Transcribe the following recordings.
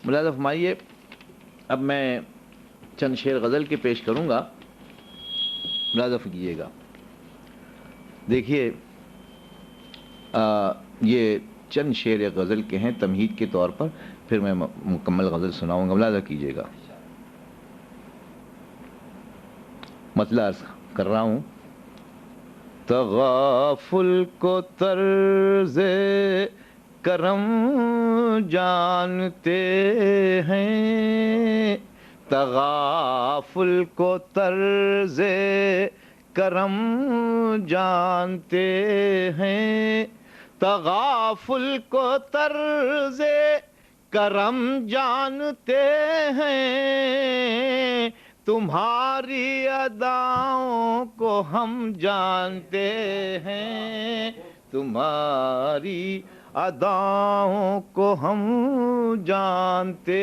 ملاحظہ فرمائیے، اب میں چند شعر غزل کے پیش کروں گا، ملاحظہ کیجیے گا۔ دیکھیے یہ چند شعر غزل کے ہیں تمہید کے طور پر، پھر میں مکمل غزل سناؤں گا، ملاحظہ کیجیے گا۔ مطلع عرض کر رہا ہوں۔ تغافل کو طرز کرم جانتے ہیں، تغافل کو طرز کرم جانتے ہیں، تغافل کو طرز کرم جانتے ہیں، تمہاری اداؤں کو ہم جانتے ہیں، تمہاری اداؤں کو ہم جانتے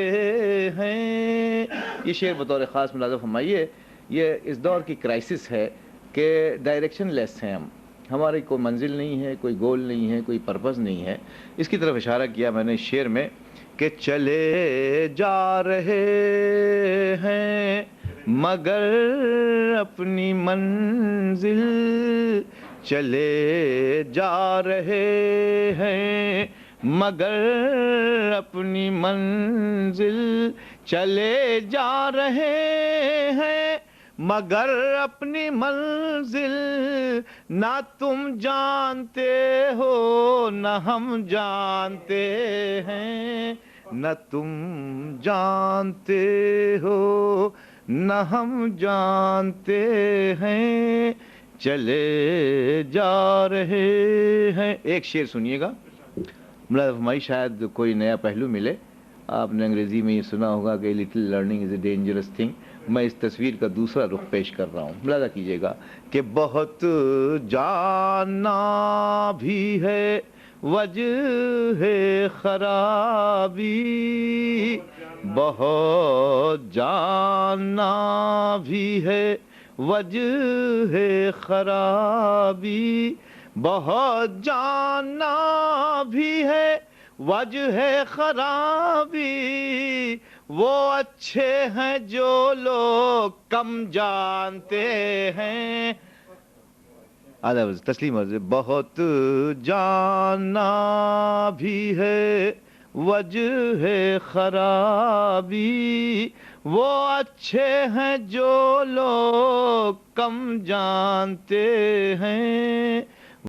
ہیں۔ یہ شعر بطور خاص ملاحظہ فرمائیے، یہ اس دور کی کرائسس ہے کہ ڈائریکشن لیس ہیں ہم، ہماری کوئی منزل نہیں ہے، کوئی گول نہیں ہے، کوئی پرپس نہیں ہے۔ اس کی طرف اشارہ کیا میں نے شعر میں کہ چلے جا رہے ہیں مگر اپنی منزل، چلے جا رہے ہیں مگر اپنی منزل، چلے جا رہے ہیں مگر اپنی منزل، نہ تم جانتے ہو نہ ہم جانتے ہیں، نہ تم جانتے ہو نہ ہم جانتے ہیں، چلے جا رہے ہیں۔ ایک شعر سنیے گا، ملاحظہ فرمائی، شاید کوئی نیا پہلو ملے۔ آپ نے انگریزی میں یہ سنا ہوگا کہ little learning is a dangerous thing. میں اس تصویر کا دوسرا رخ پیش کر رہا ہوں، ملاحظہ کیجیے گا کہ بہت جاننا بھی ہے وجہ خرابی، بہت جاننا بھی ہے وجہ خرابی، بہت جاننا بھی ہے وجہ خرابی، وہ اچھے ہیں جو لوگ کم جانتے ہیں۔ تسلیم عرض، بہت جاننا بھی ہے وجہ خرابی، وہ اچھے ہیں جو لوگ کم جانتے ہیں۔